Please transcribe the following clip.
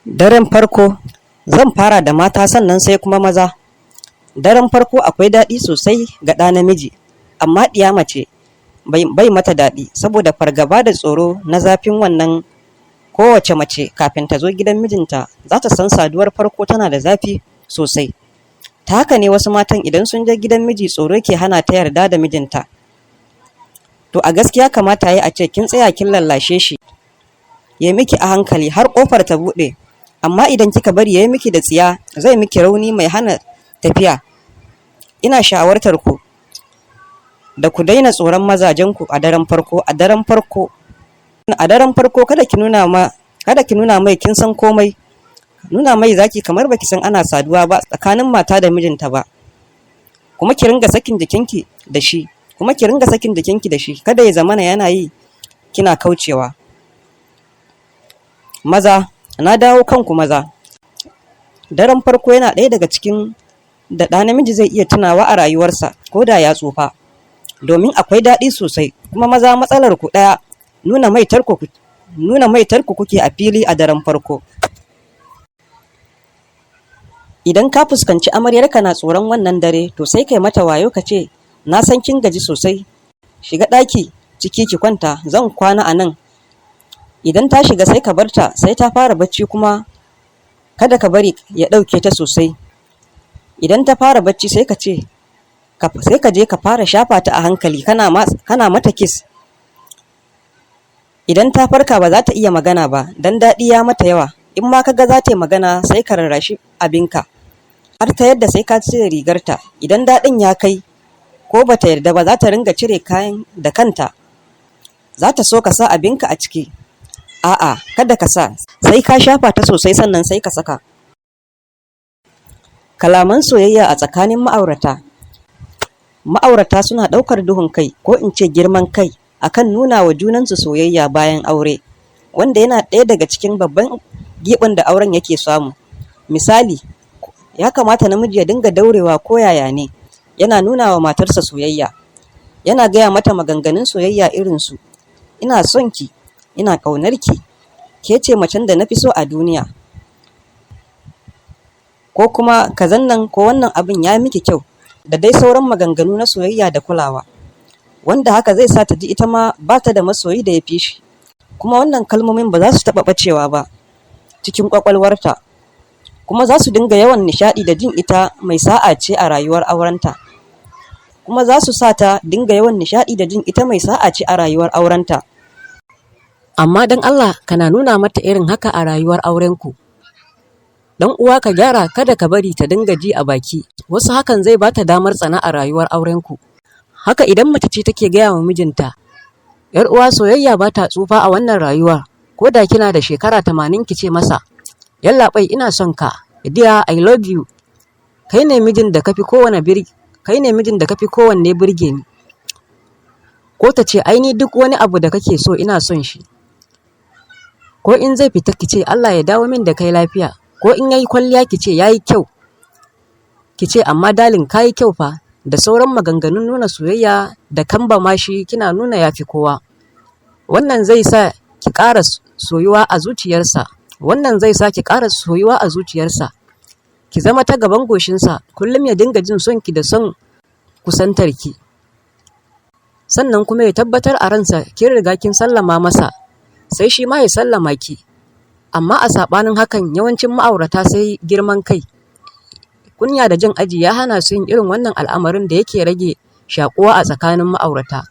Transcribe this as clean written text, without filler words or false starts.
Daren farko zan fara da mata sannan sai kuma maza. Daren farko akwai daɗi sosai ga ɗa namiji, amma ɗiya mace bai mata daɗi saboda fargaba da tsoro na zafin wannan. Kowace mace kafin ta zo gidan mijinta za ta san saduwar farko tana da zafi sosai. Ta haka ne wasu matan idan sun je gidan miji tsoro ke hana ta yarda da mijinta. To a gaskiya kamata yi a ce kin tsaya kin lallashe shi, ya miki a hankali har ƙofar ta buɗe. Amma idan kika bari ya yi miki da tsiya zai miki rauni mai hana tafiya. Ina shawartar ku da ku daina tsoron mazajenku a daren farko. A daren farko kada ki nuna mai kin san komai. Nuna mai zaki kamar baki san ana saduwa ba tsakanin mata da mijinta ba. Kuma ki ringa sakin jikinki da shi. Kada ya zamana yana yi kina kaucewa. Maza, na dawo kanku maza. Daren farko yana ɗaya daga cikin da ɗa namiji zai iya tunawa a rayuwarsa ko da ya tsufa, domin akwai daɗi sosai. Kuma maza matsalar ku ɗaya, nuna maitarku kuke a fili a daren farko. Idan ka fuskanci amaryarka na tsoron wannan dare, to sai kai mata wayo ka ce, na san kin gaji sosai, shiga ɗaki ciki ki kwanta, zan kwana a nan. Idan ta shiga sai ka barta sai ta fara bacci, kuma kada ka bari ya ɗauke ta sosai. Idan ta fara bacci sai ka je ka fara shafa ta a hankali kana mata kiss. Idan ta farka ba za ta iya magana ba dan daɗi ya mata yawa. In ma kaga za ta yi magana sai ka rarrashi abinka har ta yadda sai ka cire rigarta. Idan daɗin ya kai ko bata yarda ba za ta ringa cire kayan da kanta. Za ta so ka sa abinka a ciki. A'a, kada ka sa, sai ka shafa ta sosai sannan sai ka saka. Kalaman soyayya a tsakanin ma'aurata. Ma'aurata suna ɗaukar duhun kai ko in ce girman kai akan nuna wa junansu soyayya bayan aure, wanda yana ɗaya daga cikin babban giɓin da auren yake samu. Misali, ya kamata namiji ya dinga daurewa ko yaya ne, yana nuna wa matarsa soyayya, yana gaya mata maganganun soyayya irin su, ina son ki, ina ƙaunar ki, ke ce macen da na fi so a duniya, ko kuma kazan nan ko wannan abin ya miki kyau, da dai sauran maganganu na soyayya da kulawa, wanda haka zai sa ta ji ita ma ba ta da masoyi da ya fi shi. Kuma wannan kalmomin ba za su taɓa ɓacewa ba cikin ƙwaƙwalwarta, kuma za su dinga yawan nishaɗi da jin ita mai sa'a ce a rayuwar aurenta. Amma don Allah kana nuna mata irin haka a rayuwar aurenku. Dan uwa ka gyara, kada ka bari ta dinga ji a baki, wasu hakan zai bata damar tsana a rayuwar aurenku. Haka idan mace ce take gaya wa mijinta, yar uwa soyayya ba ta tsufa a wannan rayuwa, ko da kina da shekara 80 ki ce masa, yallaɓai ina son ka, dear I love you, kai ne mijin da kafi kowanne birge ni. Ko ta ce ai ni duk wani abu da kake so ina son shi. Ko in zai fita ki ce Allah ya dawo min da kai lafiya. Ko in yayi kwalliya ki ce yayi kyau. Ki ce amma dalin kayi kyau fa, da sauran maganganun nuna soyayya da kambama shi kina nuna yafi kowa. Wannan zai sa ki ƙara soyuwa a zuciyarsa. Ki zama ta gaban goshinsa, kullum ya dinga jin son ki da son kusantar ki. Sannan kuma ya tabbatar a ransa kin riga kin sallama masa, sai shi ma ya sallama ki. Amma a saɓanin hakan yawancin ma'aurata sai girman kai, kunya da jin aji ya hana su yin irin wannan al'amarin da yake rage shakuwa a tsakanin ma'aurata.